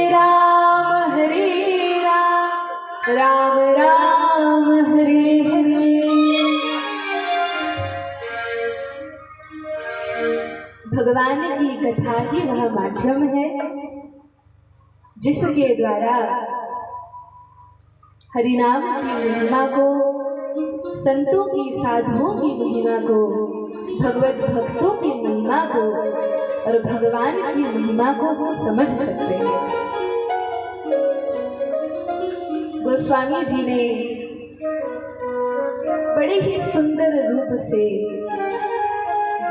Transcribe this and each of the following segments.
हरे राम राम राम हरे हरे। भगवान की कथा ही वह माध्यम है जिसके द्वारा हरिनाम की महिमा को, संतों की साधुओं की महिमा को, भगवत भक्तों की महिमा को और भगवान की महिमा को वो समझ सकते हैं। गोस्वामी जी ने बड़े ही सुंदर रूप से,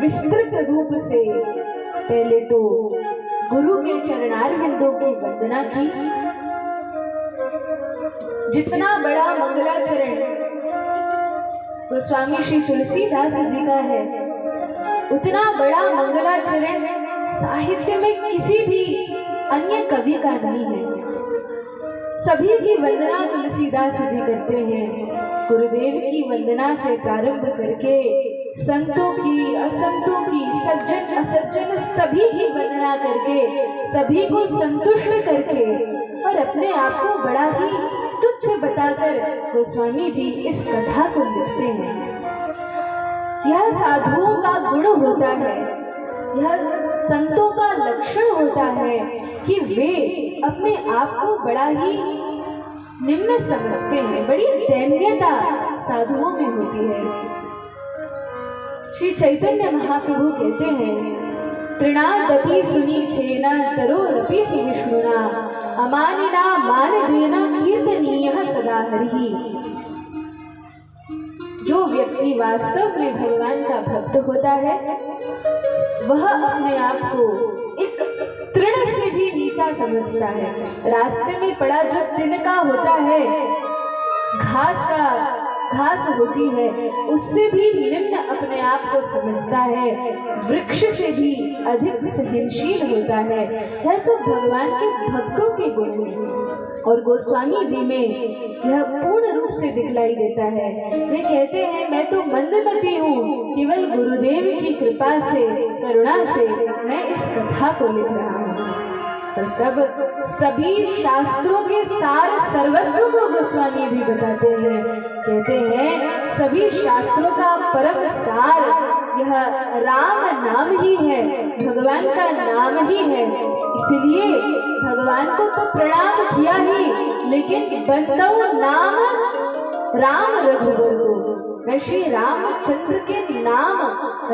विस्तृत रूप से पहले तो गुरु के चरणारविंदों की वंदना की। जितना बड़ा मंगलाचरण गोस्वामी श्री तुलसीदास जी का है, उतना बड़ा मंगलाचरण साहित्य में किसी भी अन्य कवि का नहीं है। सभी की वंदना तुलसीदास जी करते हैं। गुरुदेव की वंदना से प्रारंभ करके संतों की, असंतों की, सज्जन असज्जन सभी की वंदना करके, सभी को संतुष्ट करके और अपने आप को बड़ा ही तुच्छ बताकर गोस्वामी जी इस कथा को लिखते हैं। यह साधुओं का गुण होता है, यह संतों का लक्षण होता है कि वे अपने आप को बड़ा ही निम्न समझते हैं। बड़ी दैन्यता साधुओं में होती है। श्री चैतन्य महाप्रभु कहते हैं, तृणादपि सुनी चेना तरोरपि सहिष्णुना अमानिना मान देना कीर्तनीयः सदा हरिः। जो व्यक्ति वास्तव में भगवान का भक्त होता है, वह अपने आप को एक तृण से भी नीचा समझता है। रास्ते में पड़ा जो तिनका होता है, घास होती है, उससे भी निम्न अपने आप को समझता है, वृक्ष से भी अधिक सहनशील होता है। यह सब भगवान के भक्तों के गुण हैं और गोस्वामी जी में यह पूर्ण रूप से दिखलाई देता है। वे कहते हैं, मैं तो मंदमती हूँ, केवल गुरुदेव की कृपा से, करुणा से मैं इस कथा को लिख रहा हूँ। और तब सभी शास्त्रों के सार सर्वस्व को गोस्वामी जी बताते हैं। कहते हैं, सभी शास्त्रों का परम सार यह राम नाम ही है, भगवान का नाम ही है। इसलिए भगवान को तो प्रणाम किया ही, लेकिन बंदौ नाम राम रघुवर को, मैं श्री रामचंद्र के नाम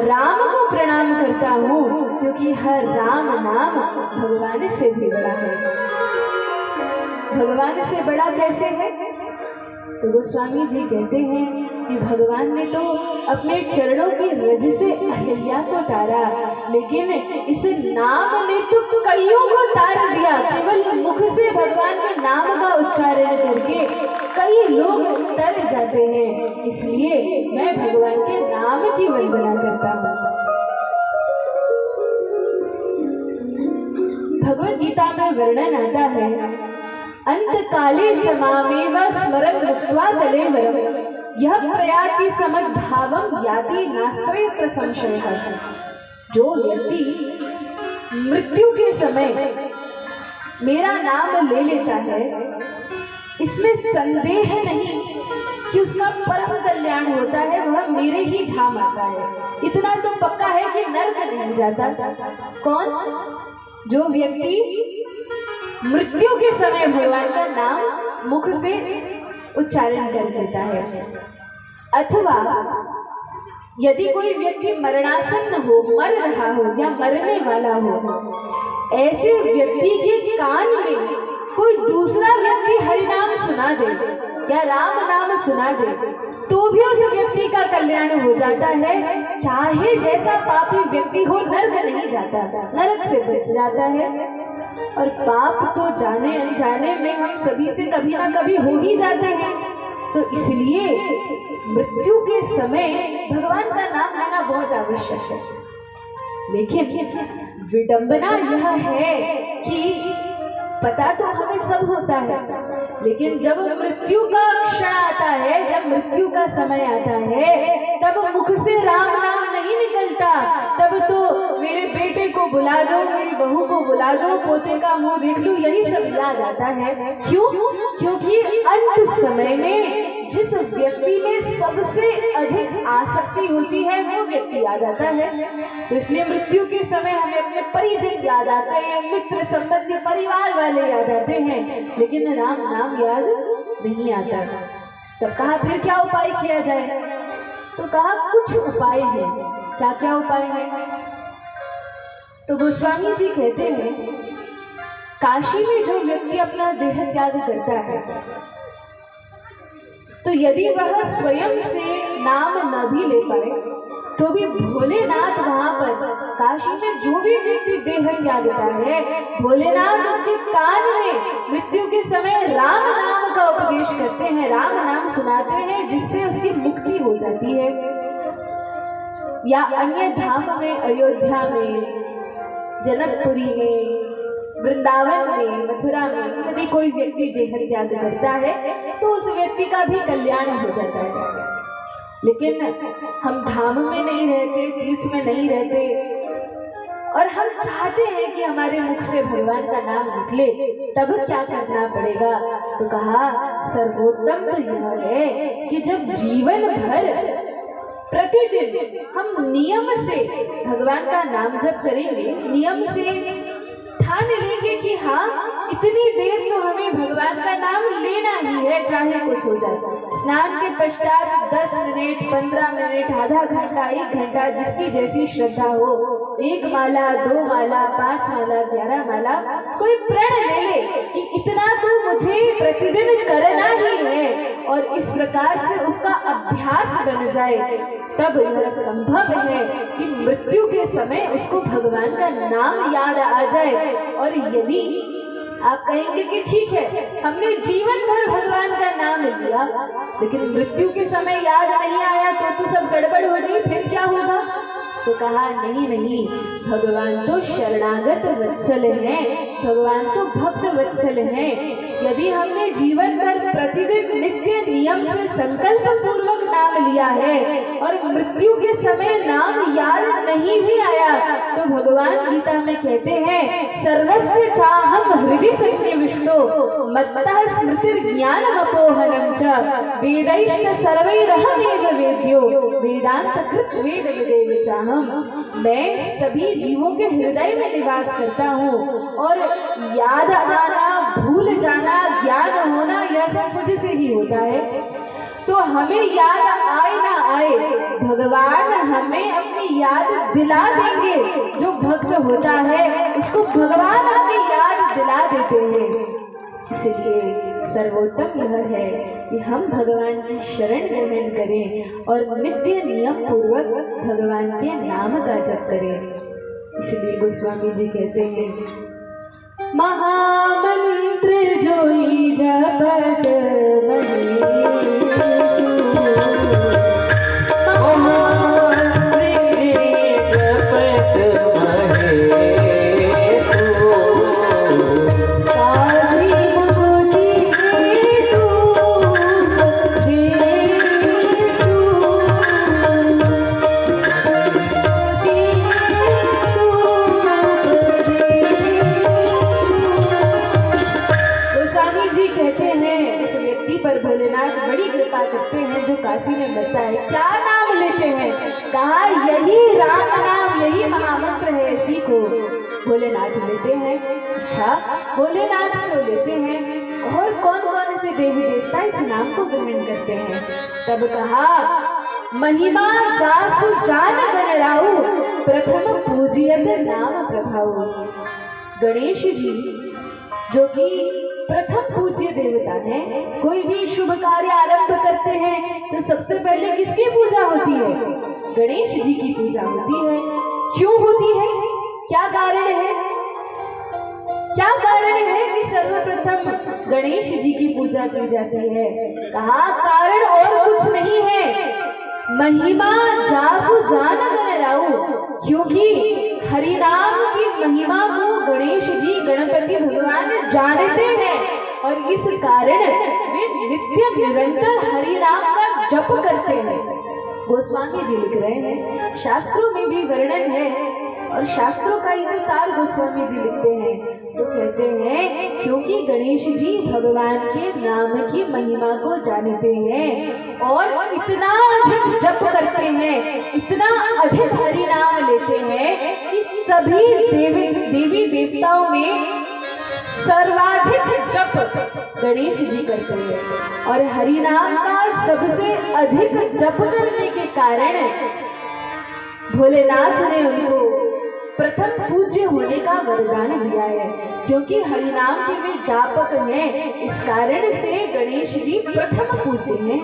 राम को प्रणाम करता हूँ, क्योंकि हर राम नाम भगवान से भी बड़ा है। भगवान से बड़ा कैसे है? तो गोस्वामी जी कहते हैं कि भगवान ने तो अपने चरणों की रज से अहिल्या को तारा, लेकिन इस नाम ने तो कईयों को तार दिया। केवल मुख से भगवान के नाम का उच्चारण करके कई लोग तर जाते हैं। इसलिए मैं भगवान के नाम की वंदना करता हूँ। भगवद गीता में वर्णन आता है, अंत काले च मामेव स्मरन् मुक्त्वा कलेवरम् यह प्रयाति समद्भावम् याति नास्त्यत्र संशयः। जो व्यक्ति मृत्यु के समय मेरा नाम ले लेता है, इसमें संदेह नहीं कि उसका परम कल्याण होता है, वह मेरे ही धाम आता है। इतना तो पक्का है कि नरक नहीं जाता। कौन? जो व्यक्ति मृत्यु के समय भगवान का नाम मुख से उच्चारण कर देता है। अथवा यदि कोई व्यक्ति मरणासन्न हो, मर रहा हो या मरने वाला हो, ऐसे व्यक्ति के कान में कोई दूसरा व्यक्ति हरिनाम सुना दे या राम नाम सुना दे, तो भी उस व्यक्ति का कल्याण हो जाता है। चाहे जैसा पापी व्यक्ति हो, नरक नहीं जाता, नरक से बच जाता है। और पाप तो जाने अनजाने में हम सभी से कभी ना कभी हो ही जाते हैं। तो इसलिए मृत्यु के समय भगवान का नाम लेना बहुत आवश्यक है। लेकिन विडंबना यह है कि पता तो हमें सब होता है, लेकिन जब मृत्यु का क्षण आता है, जब मृत्यु का समय आता है, तब मुख से राम नाम नहीं निकलता। तब तो मेरे बेटे को बुला दो, मेरी बहू को बुला दो, पोते का मुंह देख लूं, यही सब याद आता है। क्यों? क्योंकि अंत समय में जिस व्यक्ति में सबसे अधिक आसक्ति होती है वो व्यक्ति याद आता है। तो इसलिए मृत्यु के समय हमें अपने परिजन याद आते हैं, मित्र संबंधी परिवार वाले याद आते हैं, लेकिन राम नाम याद नहीं आता। तब कहा फिर क्या उपाय किया जाए? तो कहा कुछ उपाय है। क्या क्या उपाय है? तो गोस्वामी जी कहते हैं काशी में जो व्यक्ति अपना देह त्याग करता है तो यदि वह स्वयं से नाम न भी ले पाए तो भी भोलेनाथ वहां पर काशी में जो भी व्यक्ति देह त्यागता है भोलेनाथ उसके कान में मृत्यु के समय राम नाम का उपदेश करते हैं, राम नाम सुनाते हैं, जिससे उसकी मुक्ति हो जाती है। या अन्य धाम में, अयोध्या में, जनकपुरी में, वृंदावन में, मथुरा में यदि कोई व्यक्ति देह त्याग करता है तो उस व्यक्ति का भी कल्याण हो जाता है। लेकिन हम धाम में नहीं रहते, तीर्थ में नहीं रहते और हम चाहते हैं कि हमारे मुख से भगवान का नाम निकले, तब क्या करना पड़ेगा? तो कहा सर्वोत्तम तो यह है कि जब जीवन भर प्रतिदिन हम नियम से भगवान का नाम जप करेंगे, नियम से ठान लेंगे कि हाँ इतनी देर तो हमें भगवान का नाम लेना ही है, चाहे कुछ हो जाए। स्नान के पश्चात 10 मिनट, 15 मिनट, आधा घंटा, 1 घंटा, जिसकी जैसी श्रद्धा हो, 1 माला, 2 माला, 5 माला, 11 माला, कोई प्रण ले ले कि इतना तो मुझे प्रतिदिन करना ही है और इस प्रकार से उसका अभ्यास बन जाए, तब यह संभव है कि मृत्यु के समय उसको भगवान का नाम याद आ जाए। और यदि आप कहेंगे कि ठीक है हमने जीवन भर भगवान का नाम लिया लेकिन मृत्यु के समय याद नहीं आया तो सब गड़बड़ हो गई, फिर क्या होगा? तो कहा नहीं, भगवान तो शरणागत वत्सल हैं, भगवान तो भक्त वत्सल हैं। यदि हमने जीवन भर प्रतिदिन नित्य नियम से संकल्प पूर्वक नाम लिया है और मृत्यु के समय नाम याद नहीं भी आया तो भगवान गीता में कहते हैं सर्वस्य चाहम हृदि सन्निविष्टो मत्तः स्मृतिर्ज्ञानमपोहनं च वेदैश्च सर्वैरहमेव वेद्यो वेदांत कृत वेद विदेव चाहम। मैं सभी जीवों के हृदय में निवास करता हूँ और याद आना, भूल जाना, ज्ञान होना यह सब मुझसे ही होता है। तो हमें याद आए ना आए भगवान हमें अपनी याद दिला देंगे। जो भक्त होता है उसको भगवान अपनी याद दिला देते हैं। इसलिए सर्वोत्तम यह है कि हम भगवान की शरण ग्रहण करें और नित्य नियम पूर्वक भगवान के नाम का जप करें। इसलिए गोस्वामी जी कहते हैं महामंत्र जोई जपत काशी में बसा है। क्या नाम लेते हैं? कहा यही राम नाम, यही महामंत्र है, सीखो। भोलेनाथ लेते हैं। अच्छा भोलेनाथ तो लेते हैं और कौन कौन से देवी देवता इस नाम को ग्रहण करते हैं? तब कहा महिमा जासु जान गणराऊ प्रथम पूजियत नाम प्रभाऊ। गणेश जी जो कि प्रथम पूज्य देवता है, कोई भी शुभ कार्य आरंभ करते हैं तो सबसे पहले किसकी पूजा होती है? गणेश जी की पूजा होती है। क्यों होती है? क्या कारण है? क्या कारण है कि सर्वप्रथम गणेश जी की पूजा की जाती है? कहा कारण और कुछ नहीं है, महिमा जासु जान गणराऊ, क्योंकि हरिनाम की महिमा को गणेश जी गणपति भगवान जानते हैं और इस कारण वे नित्य निरंतर हरिनाम का जप करते हैं। गोस्वामी जी लिख रहे हैं, शास्त्रों में भी वर्णन है और शास्त्रों का ही तो सार गोस्वामी जी लिखते हैं। तो कहते हैं क्योंकि गणेश जी भगवान के नाम की महिमा को जानते हैं और इतना अधिक जप करते हैं, इतना अधिक हरि नाम लेते हैं कि सभी देवी देवताओं में सर्वाधिक जप गणेश जी करते हैं। और हरि नाम का सबसे अधिक जप करने के कारण भोलेनाथ ने उनको प्रथम पूज्य होने का वरदान दिया है। क्योंकि हरि नाम के वे जापक हैं, इस कारण से गणेश जी प्रथम पूज्य हैं।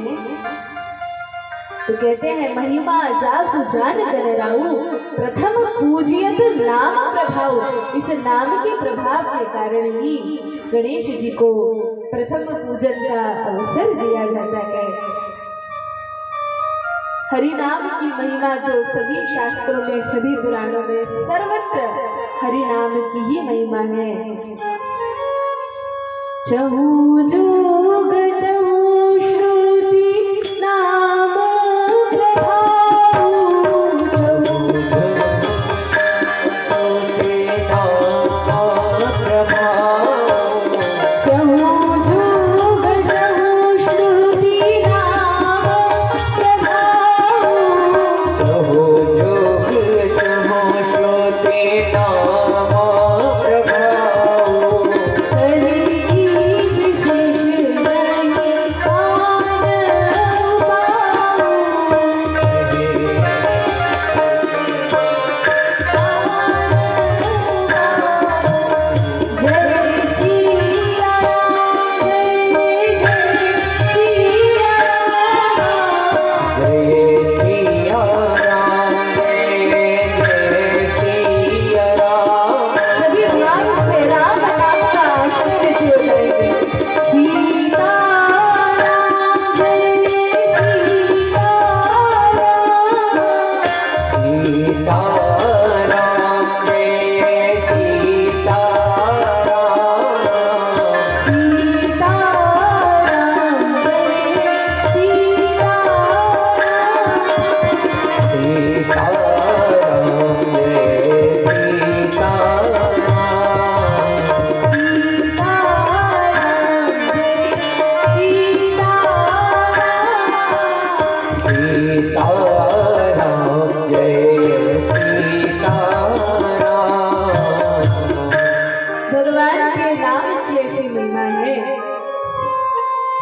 तो कहते हैं महिमा जासु जान गणराऊ, प्रथम पूजियत नाम प्रभाव। इस नाम के प्रभाव के कारण ही गणेश जी को प्रथम पूजन का अवसर दिया जाता है। हरि नाम की महिमा तो सभी शास्त्रों में, सभी पुराणों में सर्वत्र हरि नाम की ही महिमा है। चहु जोग चहु श्रुति नाम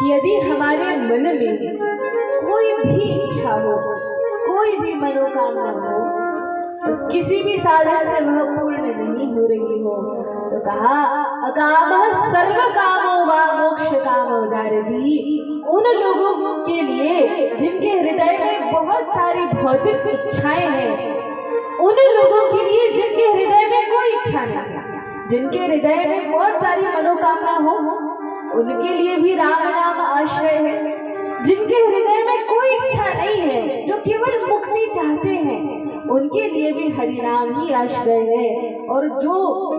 यदि हमारे मन में कोई भी इच्छा हो, कोई भी मनोकामना हो, तो किसी भी साधन से वह पूर्ण नहीं हो रही हो, तो कहा अकामः सर्व कामो वा मोक्ष कामो दारदी। उन लोगों के लिए जिनके हृदय में बहुत सारी भौतिक इच्छाएं हैं, उन लोगों के लिए जिनके हृदय में कोई इच्छा नहीं है, जिनके हृदय में बहुत सारी मनोकामना हो, उनके लिए भी राम नाम आश्रय है। जिनके हृदय में कोई इच्छा नहीं है, जो केवल मुक्ति चाहते हैं, उनके लिए भी हरि नाम ही आश्रय है। और जो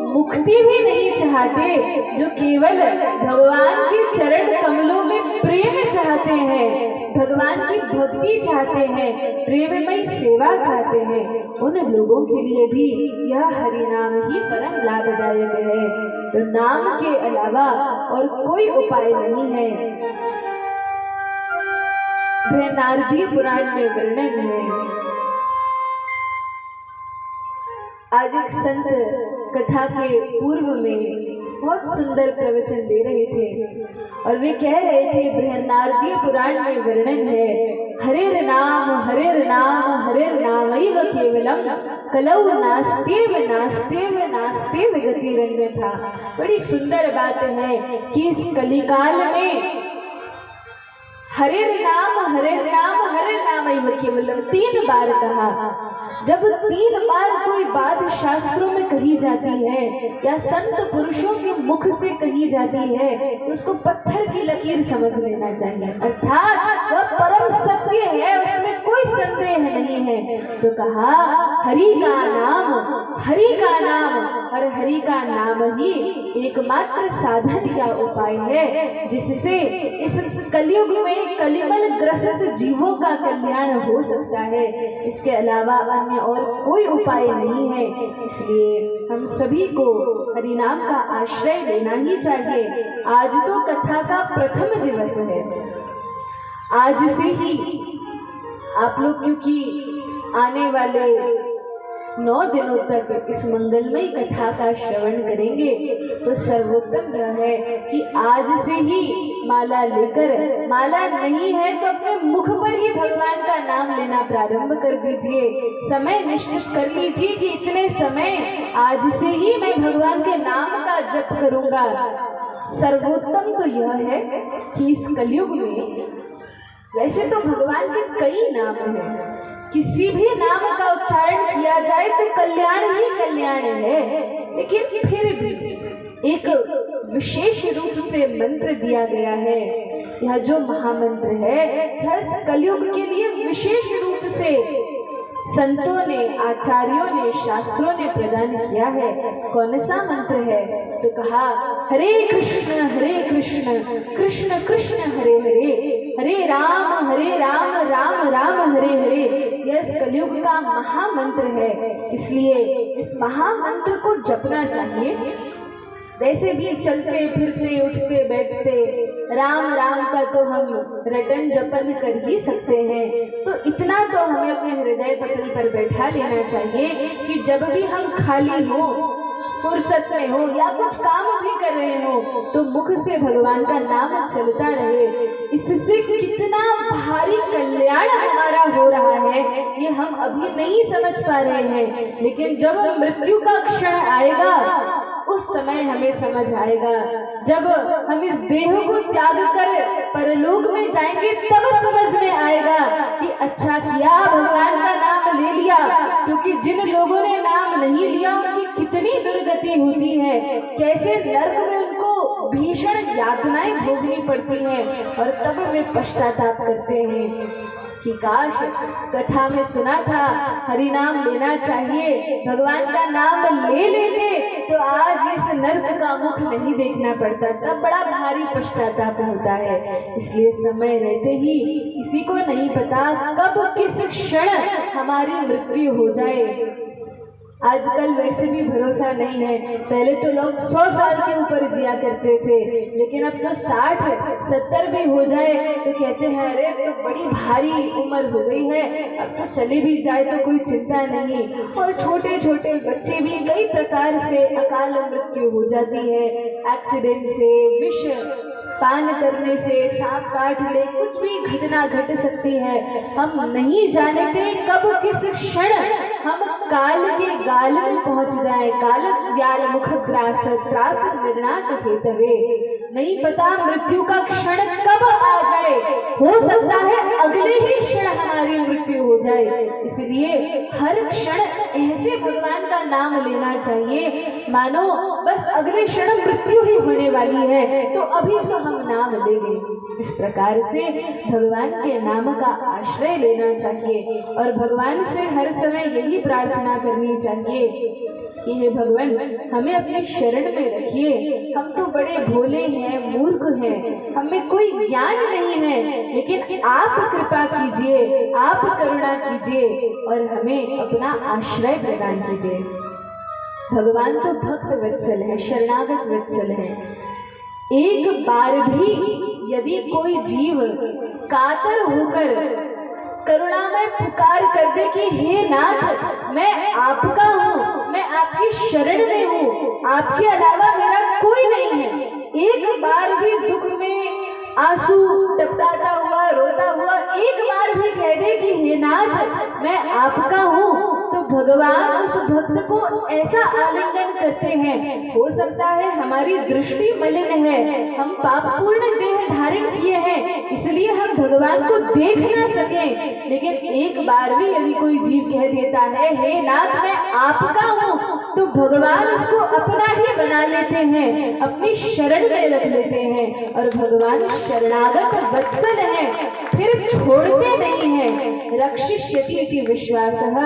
मुक्ति भी नहीं चाहते, जो केवल भगवान के चरण कमलों में प्रेम चाहते हैं, भगवान की भक्ति चाहते हैं, प्रेममय सेवा चाहते हैं, उन लोगों के लिए भी यह हरि नाम ही परम लाभदायक है। तो नाम के अलावा और कोई उपाय नहीं है। बृहदारण्यक पुराण में वर्णन है। आज एक संत कथा के पूर्व में बहुत सुंदर प्रवचन दे रहे थे और वे कह रहे थे, बृहदारण्यक पुराण में वर्णन है, हरेर नाम हरेर्नामैव केवलम कलौ नास्त्येव नास्त्येव नास्त्येव गतिरन्यथा। बड़ी सुंदर बात है कि इस कलिकाल में हरेर्नामैव केवलम 3 बार कहा। जब 3 बार कोई बात शास्त्रों में कही जाती है या संत पुरुषों के मुख से कही जाती है, तो उसको पत्थर की लकीर समझ लेना चाहिए, अर्थात वह परम सत्य सत्य है, उसमें कोई संदेह नहीं है। तो कहा हरि का नाम, हरि का नाम, और हरि का नाम ही एकमात्र साधन या उपाय है जिससे इस कलयुग में कलिमल ग्रसित जीवों का कल्याण हो सकता है। इसके अलावा अन्य और कोई उपाय नहीं है। इसलिए हम सभी को हरि नाम का आश्रय लेना ही चाहिए। आज तो कथा का प्रथम दिवस है। आज से ही आप लोग क्योंकि आने वाले 9 दिनों तक इस मंगलमयी कथा का श्रवण करेंगे, तो सर्वोत्तम यह है कि आज से ही माला लेकर, माला नहीं है तो अपने मुख पर ही भगवान का नाम लेना प्रारंभ कर दीजिए। समय निश्चित कर लीजिए कि इतने समय आज से ही मैं भगवान के नाम का जप करूंगा। सर्वोत्तम तो यह है कि इस कलयुग में वैसे तो भगवान के कई नाम हैं, किसी भी नाम का उच्चारण किया जाए तो कल्याण ही कल्याण है, लेकिन फिर भी एक विशेष रूप से मंत्र दिया गया है। यह जो महामंत्र है यह कलयुग के लिए विशेष रूप से संतों ने, आचार्यों ने, शास्त्रों ने प्रदान किया है। कौन सा मंत्र है? तो कहा हरे कृष्ण कृष्ण कृष्ण हरे हरे, हरे राम राम राम हरे हरे। यह कलयुग का महामंत्र है, इसलिए इस महामंत्र को जपना चाहिए। वैसे भी चलते फिरते उठते बैठते राम राम का तो हम रटन जपन कर ही सकते हैं। तो इतना तो हमें अपने हृदय पटल पर बैठा लेना चाहिए कि जब भी हम खाली हो, फुर्सत में हो या कुछ काम भी कर रहे हो तो मुख से भगवान का नाम चलता रहे। इससे कितना भारी कल्याण हमारा हो रहा है ये हम अभी नहीं समझ पा रहे हैं, लेकिन जब मृत्यु का क्षण आएगा उस समय हमें समझ आएगा। जब हम इस देह को त्याग कर परलोक में जाएंगे तब समझ में आएगा कि अच्छा किया भगवान का नाम ले लिया, क्योंकि जिन लोगों ने नाम नहीं लिया उनकी कितनी दुर्गति होती है, कैसे नरक में उनको भीषण यातनाएं भोगनी पड़ती हैं और तब वे पश्चाताप करते हैं कि काश कथा में सुना था हरि नाम लेना चाहिए, भगवान का नाम ले लेते तो आज इस नर्क का मुख नहीं देखना पड़ता, तब बड़ा भारी पश्चाताप होता है। इसलिए समय रहते ही किसी को नहीं पता कब किस क्षण हमारी मृत्यु हो जाए। आजकल वैसे भी भरोसा नहीं है। पहले तो लोग 100 साल के ऊपर जिया करते थे, लेकिन अब तो 60-70 भी हो जाए तो कहते हैं अरे तो बड़ी भारी उम्र हो गई है, अब तो चले भी जाए तो कोई चिंता नहीं। और छोटे छोटे बच्चे भी कई प्रकार से अकाल मृत्यु हो जाती है, एक्सीडेंट से, विष पान करने से, सांप काट ले, कुछ भी घटना घट सकती है। हम नहीं जानते कब किस क्षण हम काल के गाल में पहुंच जाए। काल व्याल मुख ग्रास त्रास निर्णात हेतवे, नहीं पता मृत्यु का क्षण कब आ जाए, हो सकता है अगले ही क्षण हमारी मृत्यु हो जाए। इसलिए हर क्षण ऐसे भगवान का नाम लेना चाहिए मानो बस अगले क्षण मृत्यु ही होने वाली है, तो अभी तो हम नाम लेंगे। इस प्रकार से भगवान के नाम का आश्रय लेना चाहिए और भगवान से हर समय यही प्रार्थना करनी चाहिए कि हे भगवान हमें अपने शरण में रखिए। हम तो बड़े भोले हैं, मूर्ख हैं, हमें कोई ज्ञान नहीं है, लेकिन आप कृपा कीजिए, आप करुणा कीजिए और हमें अपना आश्रय प्रदान कीजिए। भगवान तो भक्त वत्सल है, शरणागत वत्सल है। एक बार भी यदि कोई जीव कातर होकर करुणामय पुकार कर दे कि हे नाथ मैं आपका हूँ, मैं आपकी शरण में हूँ, आपके अलावा मेरा कोई नहीं है, एक बार भी दुख में आंसू टपकाता हुआ, रोता हुआ एक बार भी कह दे कि हे नाथ मैं आपका हूँ, तो भगवान उस भक्त को ऐसा आलिंगन करते हैं। हो सकता है हमारी दृष्टि मलिन है, हम पापपूर्ण देह धारण किए हैं, इसलिए हम भगवान को देख ना सके, लेकिन एक बार भी यदि कोई जीव कह देता है हे नाथ मैं आपका हूँ, तो भगवान उसको अपना ही बना लेते हैं, अपनी शरण में रख लेते हैं। और भगवान शरणागत वत्सल हैं, फिर छोड़ते नहीं हैं। रक्षिष्यति इति विश्वासः,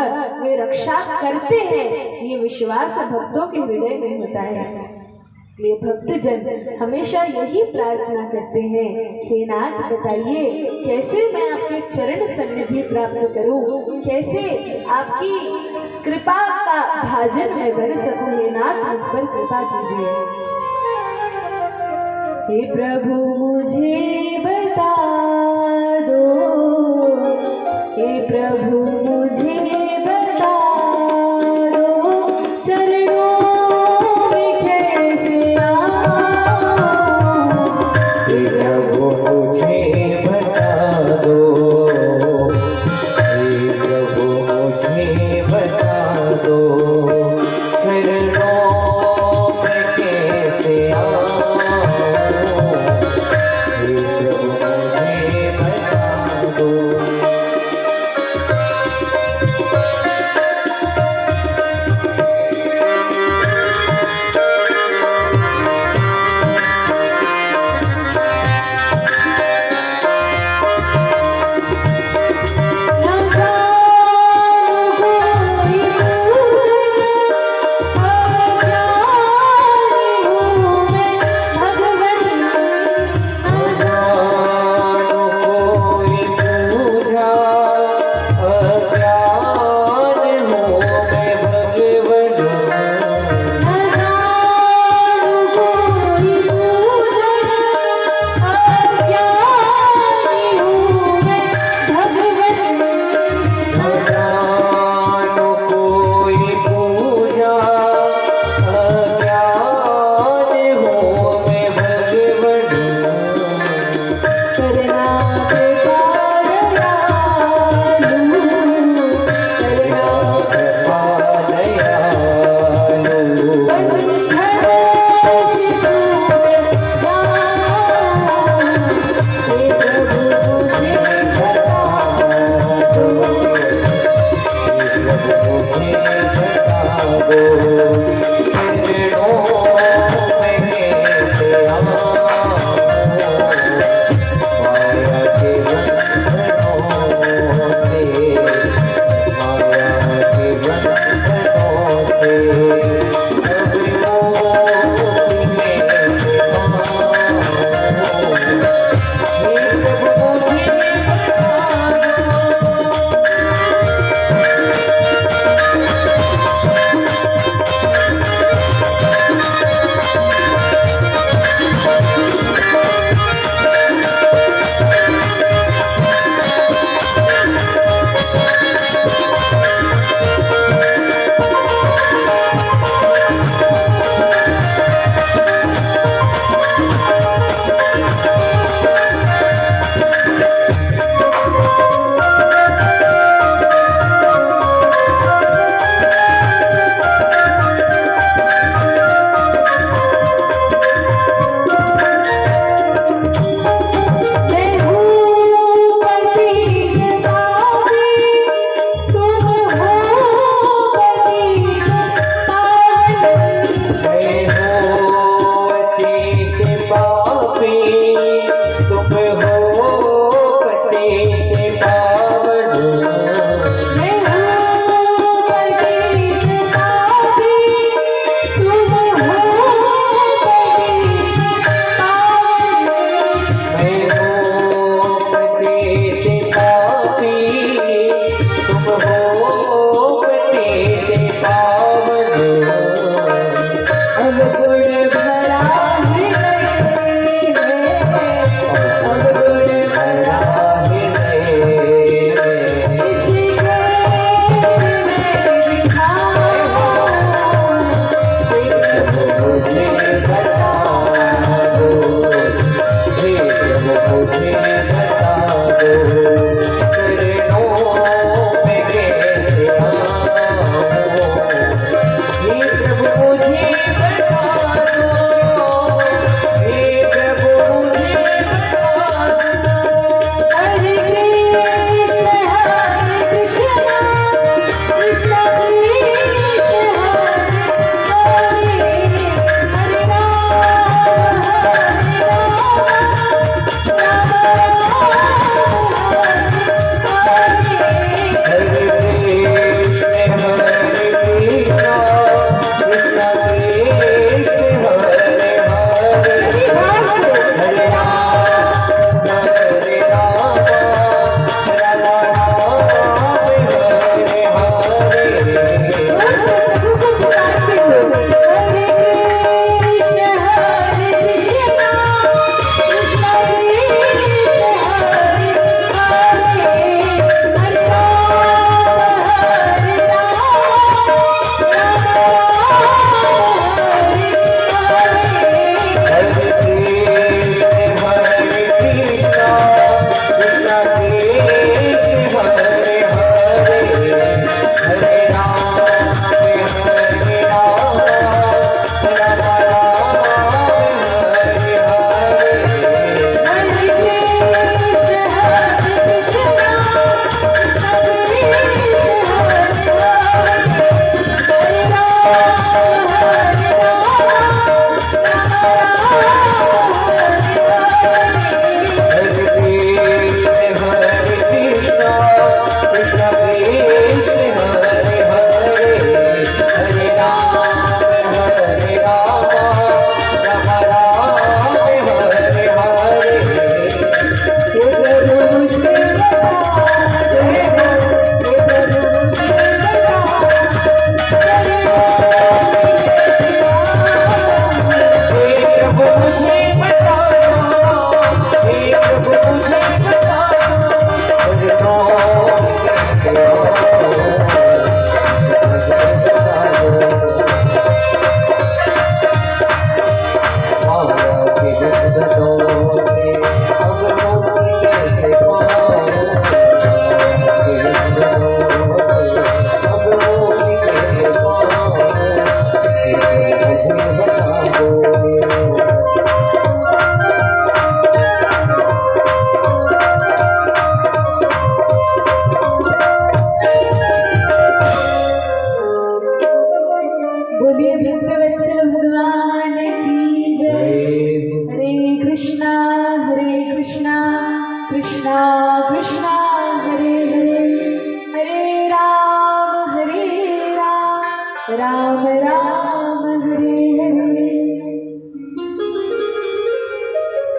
वे रक्षा करते हैं, ये विश्वास भक्तों के हृदय में होता है। इसलिए भक्तजन हमेशा यही प्रार्थना करते हैं, हे नाथ बताइए कैसे मैं आपके चरण सन्निधि प्राप्त करूं, कैसे आपकी कृपा का भाजन मैं बन सकूं। हे नाथ मुझ पर कृपा कीजिए। हे प्रभु मुझे बता दो, हे प्रभु मुझे बता दो, चरणों में कैसे आऊं। हे प्रभु मुझे बता दो, हे प्रभु मुझे बता दो, चरणों में कैसे आऊं। हे प्रभु मुझे बता दो।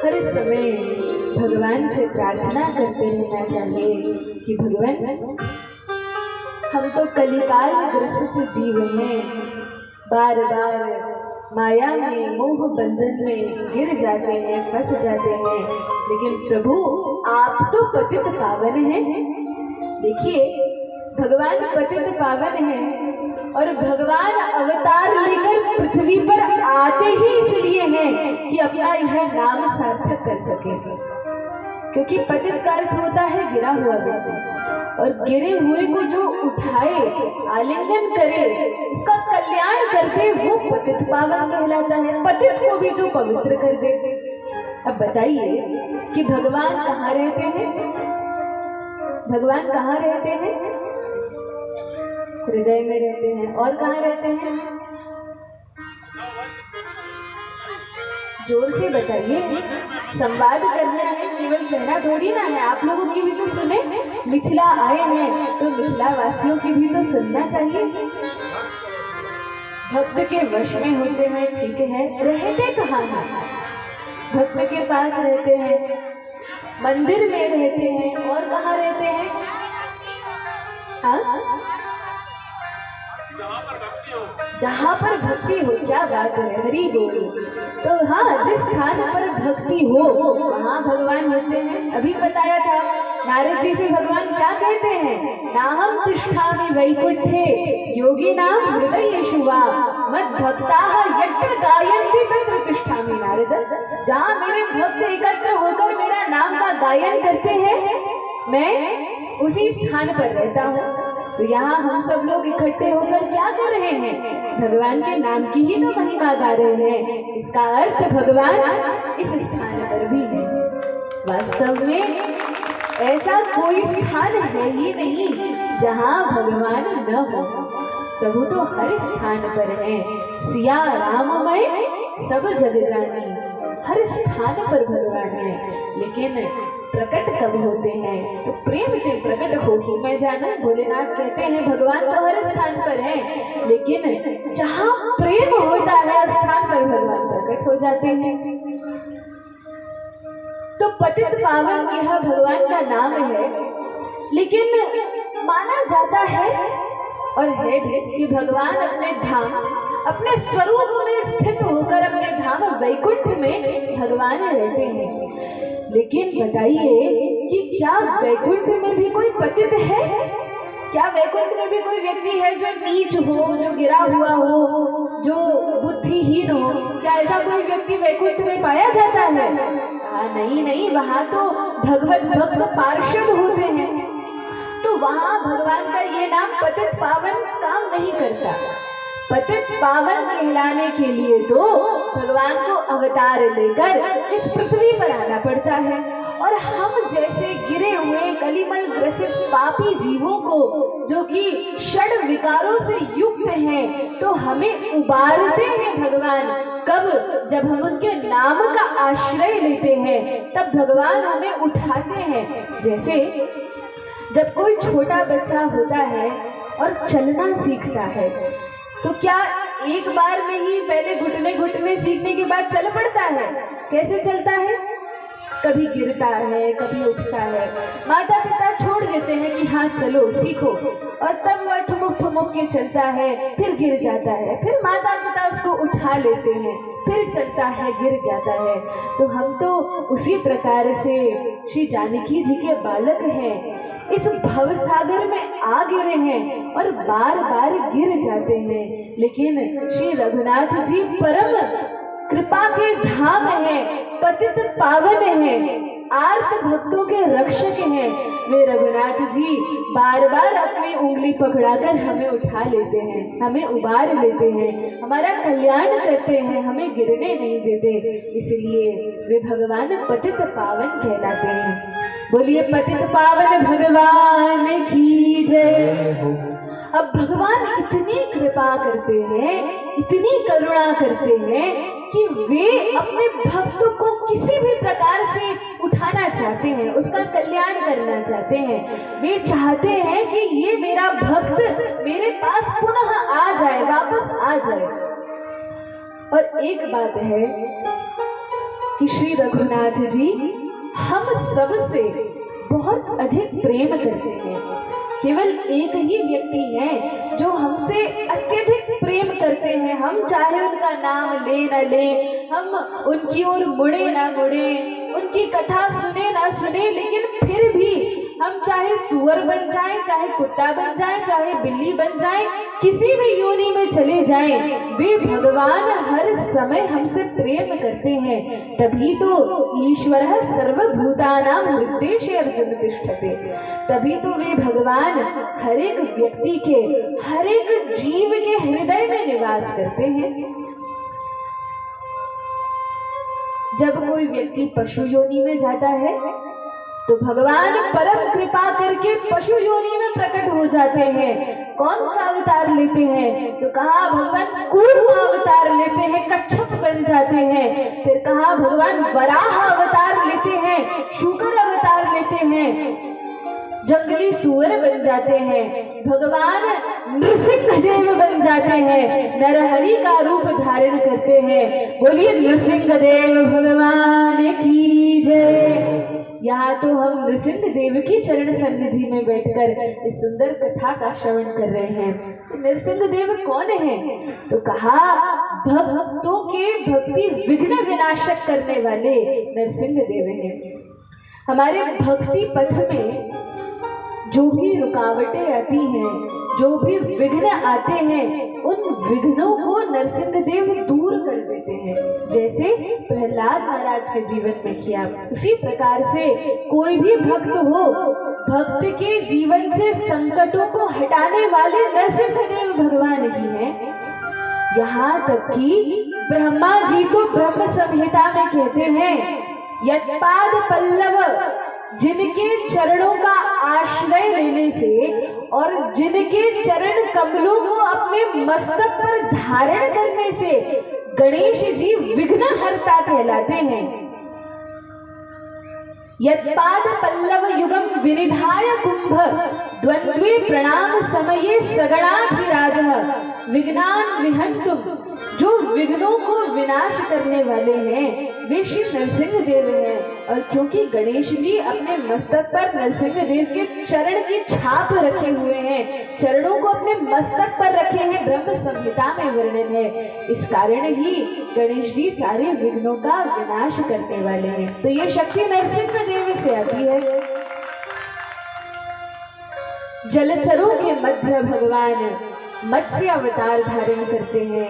हर समय भगवान से प्रार्थना करते रहना चाहिए कि भगवान, हम तो कलिकाल ग्रसित जीव हैं, बार बार माया में मोह बंधन में गिर जाते हैं, फंस जाते हैं, लेकिन प्रभु आप तो पतित पावन हैं। देखिए, भगवान पतित पावन हैं और भगवान अवतार लेकर पृथ्वी पर आते ही इसलिए हैं कि अपना यह नाम सार्थक कर सके, क्योंकि पतित का अर्थ होता है गिरा हुआ व्यक्ति, और गिरे हुए को जो उठाए, आलिंगन करे, उसका कल्याण कर दे, वो पतित पावन कहलाता है। पतित को भी जो पवित्र कर दे। अब बताइए कि भगवान कहाँ रहते हैं? भगवान कहाँ रहते हैं? हृदय में रहते हैं। और कहाँ रहते हैं? जोर से बताइए, संवाद करना है, केवल कहना थोड़ी ना है। आप लोगों की भी तो सुने, मिथिला आए हैं तो मिथिला वासियों की भी तो सुनना चाहिए। भक्त के वश में होते हैं, ठीक है, रहते कहाँ हैं? भक्त के पास रहते हैं, मंदिर में रहते हैं, और कहाँ रहते हैं? हाँ, जहाँ पर भक्ति हो। क्या बात है, हरि बोल। तो हाँ, जिस स्थान पर भक्ति हो वहाँ भगवान होते हैं। अभी बताया था नारद जी से भगवान क्या कहते हैं? नाहम तिष्ठामि वैकुंठे योगिनाम हृदयेषु वा मद भक्ताः यत्र गायन्ति तत्र तिष्ठामि। नारद, जहाँ मेरे भक्त एकत्र होकर मेरा नाम का गायन करते हैं, मैं उसी स्थान पर रहता हूँ। तो यहाँ हम सब लोग इकट्ठे होकर क्या कर रहे हैं? भगवान के नाम की ही तो महिमा गा रहे हैं। इसका अर्थ भगवान इस स्थान पर भी है। वास्तव में ऐसा कोई स्थान है ही नहीं जहाँ भगवान न हो। प्रभु तो हर स्थान पर है। सिया राममय सब जग जानी, हर स्थान पर भगवान है। लेकिन प्रकट कब होते हैं? तो प्रेम से प्रकट हो ही मैं जाना। भोलेनाथ कहते हैं भगवान तो हर स्थान पर है, लेकिन जहाँ प्रेम होता है स्थान पर भगवान प्रकट हो जाते हैं। तो पतित पावन यह भगवान का नाम है, लेकिन माना जाता है और है भी कि भगवान अपने धाम, अपने स्वरूप में स्थित होकर अपने धाम वैकुंठ में भगवान रहते हैं। लेकिन बताइए कि क्या वैकुंठ में भी कोई पतित है? क्या वैकुंठ में भी कोई व्यक्ति है जो नीच हो, जो गिरा हुआ हो, जो बुद्धिहीन हो? क्या ऐसा कोई व्यक्ति वैकुंठ में पाया जाता है? नहीं नहीं, वहाँ तो भगवत भक्त पार्षद होते हैं। तो वहाँ भगवान का ये नाम पतित पावन काम नहीं करता। पतित पावन कहलाने के लिए तो भगवान को अवतार लेकर इस पृथ्वी पर आना पड़ता है। और हम जैसे गिरे हुए कलिमल ग्रसित पापी जीवों को, जो कि षड विकारों से युक्त हैं, तो हमें उबारते हैं भगवान। कब? जब हम उनके नाम का आश्रय लेते हैं, तब भगवान हमें उठाते हैं। जैसे जब कोई छोटा बच्चा होता है और चलना सीखता है, तो क्या एक बार में ही पहले घुटने घुटने सीखने के बाद चल पड़ता है? कैसे चलता है? कभी गिरता है, कभी उठता है। माता पिता छोड़ देते हैं कि हाँ चलो सीखो, और तब वह ठुमुक ठुमुक के चलता है, फिर गिर जाता है, फिर माता पिता उसको उठा लेते हैं, फिर चलता है, गिर जाता है। तो हम तो उसी प्रकार से श्री जानकी जी के बालक हैं, इस भव सागर में आ गिरे हैं और बार बार गिर जाते हैं। लेकिन श्री रघुनाथ जी परम कृपा के धाम हैं, पतित पावन हैं, आर्त भक्तों के रक्षक हैं। वे रघुनाथ जी बार बार अपनी उंगली पकड़ाकर हमें उठा लेते हैं, हमें उबार लेते हैं, हमारा कल्याण करते हैं, हमें गिरने नहीं देते। इसलिए वे भगवान पतित पावन कहलाते हैं। बोलिए पतित पावन भगवान की जय। अब भगवान इतनी कृपा करते हैं, इतनी करुणा करते हैं कि वे अपने भक्त को किसी भी प्रकार से उठाना चाहते हैं, उसका कल्याण करना चाहते हैं। वे चाहते हैं कि ये मेरा भक्त मेरे पास पुनः आ जाए, वापस आ जाए। और एक बात है कि श्री रघुनाथ जी हम सबसे बहुत अधिक प्रेम करते हैं। केवल एक ही व्यक्ति है जो हमसे अत्यधिक प्रेम करते हैं। हम चाहे उनका नाम ले न ले, हम उनकी ओर मुड़े ना मुड़े, उनकी कथा सुने ना सुने, लेकिन फिर भी हम चाहे सुअर बन जाएं, चाहे कुत्ता बन जाएं, चाहे बिल्ली बन जाएं, किसी भी योनि में चले जाएं, वे भगवान हर समय हमसे प्रेम करते हैं। तभी तो ईश्वरः सर्वभूतानां हृदयेषु अर्जुन तिष्ठते। तभी तो वे भगवान हर एक व्यक्ति के, हर एक जीव के हृदय में निवास करते हैं। जब कोई व्यक्ति पशु योनि में जाता है तो भगवान परम कृपा करके पशु योनि में प्रकट हो जाते हैं। कौन सा अवतार लेते हैं? तो कहा भगवान कूर्म अवतार लेते हैं, कच्छप बन जाते हैं। फिर कहा भगवान वराह अवतार लेते हैं, शूकर अवतार लेते हैं, जंगली सुअर बन जाते हैं, भगवान नृसिंह देव बन जाते हैं, नरहरि का रूप धारण करते हैं। बोलिए नृसिंह देव भगवान की जय। यहाँ तो हम नृसिंह देव की चरण सन्निधि में बैठकर इस सुंदर कथा का श्रवण कर रहे हैं। तो नृसिंह देव कौन है? तो कहा भक्तों के भक्ति विघ्न विनाशक करने वाले नृसिंह देव हैं। हमारे भक्ति पथ में जो भी रुकावटें आती हैं, जो भी विघ्न आते हैं, उन विघ्नों को नरसिंह देव दूर कर देते हैं। जैसे प्रहलाद महाराज के जीवन में किया, उसी प्रकार से कोई भी भक्त हो, भक्त के जीवन से संकटों को हटाने वाले नरसिंह देव भगवान ही हैं। यहाँ तक कि ब्रह्मा जी तो ब्रह्म संहिता में कहते हैं, यत्पाद पल्लव, जिनके चरणों का आश्रय लेने से और जिनके चरण कमलों को अपने मस्तक पर धारण करने से गणेश जी विघ्नहर्ता कहलाते हैं। यत्पाद पल्लव युगम विनिधाय कुंभ द्वंद्वे प्रणाम समये सगणाधिराजः विघ्नान विहंतुम। जो विघ्नों को विनाश करने वाले हैं वे श्री नरसिंह देव हैं। और क्योंकि गणेश जी अपने मस्तक पर नरसिंह देव के चरण की छाप रखे हुए हैं, चरणों को अपने मस्तक पर रखे हैं, ब्रह्म संहिता में वर्णन है, इस कारण ही गणेश जी सारे विघ्नों का विनाश करने वाले हैं। तो ये शक्ति नरसिंह देव से आती है। जलचरों के मध्य भगवान मत्स्य अवतार धारण करते हैं,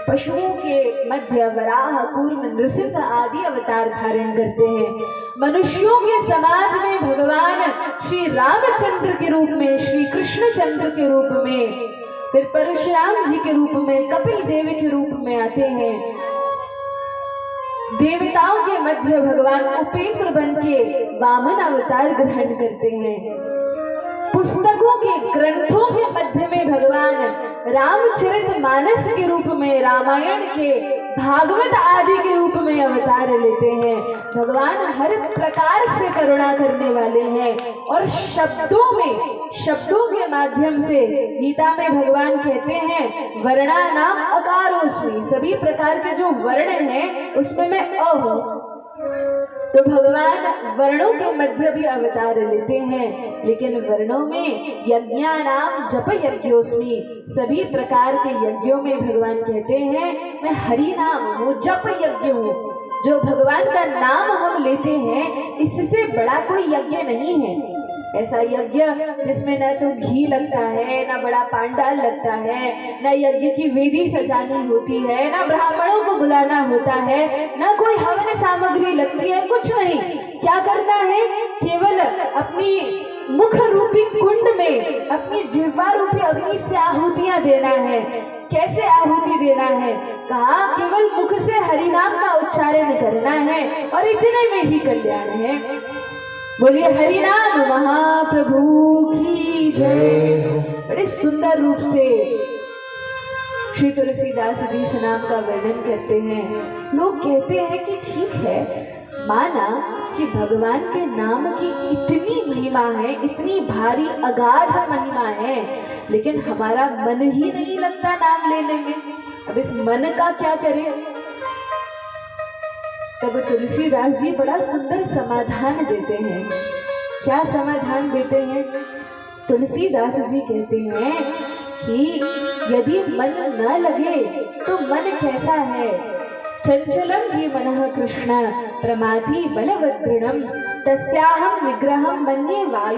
पशुओं के मध्य वराह, कूर्म, नृसिंह आदि अवतार धारण करते हैं। मनुष्यों के समाज में भगवान श्री रामचंद्र के रूप में, श्री कृष्णचंद्र के रूप में, फिर परशुराम जी के रूप में, कपिल देव के रूप में आते हैं। देवताओं के मध्य भगवान उपेंद्र बन के वामन अवतार ग्रहण करते हैं। पुस्तकों के, ग्रंथों के मध्य में भगवान रामचरितमानस के रूप में, रामायण के, भागवत आदि के रूप में अवतार लेते हैं। भगवान हर प्रकार से करुणा करने वाले हैं। और शब्दों में, शब्दों के माध्यम से गीता में भगवान कहते हैं वर्णा नाम अकारोस्मि, सभी प्रकार के जो वर्ण हैं उसमें मैं अ हूं। तो भगवान वर्णों के मध्य भी अवतार लेते हैं, लेकिन वर्णों में यज्ञानाम जप यज्ञोस्मि, सभी प्रकार के यज्ञों में भगवान कहते हैं मैं हरि नाम हूँ, जप यज्ञ हूँ। जो भगवान का नाम हम लेते हैं इससे बड़ा कोई यज्ञ नहीं है। ऐसा यज्ञ जिसमें न तो घी लगता है, न बड़ा पांडाल लगता है, न यज्ञ की वेदी सजानी होती है, न ब्राह्मणों को बुलाना होता है, न कोई हवन सामग्री लगती है, कुछ नहीं। क्या करना है? केवल अपनी मुख रूपी कुंड में अपनी जिह्वा रूपी अग्नि से आहुतियां देना है। कैसे आहुति देना है? कहा केवल मुख से हरिनाम का उच्चारण करना है और इतने में ही कल्याण है। बोलिए हरिनाम महाप्रभु की जय। बड़े सुंदर रूप से श्री तुलसीदास जी इस नाम का वर्णन करते हैं। लोग कहते हैं कि ठीक है, माना कि भगवान के नाम की इतनी महिमा है, इतनी भारी अगाध महिमा है, लेकिन हमारा मन ही नहीं लगता नाम लेने में। अब इस मन का क्या करें? तब तुलसीदास जी बड़ा सुंदर समाधान देते हैं। क्या समाधान देते हैं? तुलसीदास जी कहते हैं कि यदि मन न लगे तो मन कैसा है? चंचलम ही मनः कृष्ण प्रमाथि बलवदृढ़म् तस्याहं विग्रहं मन्ये वायु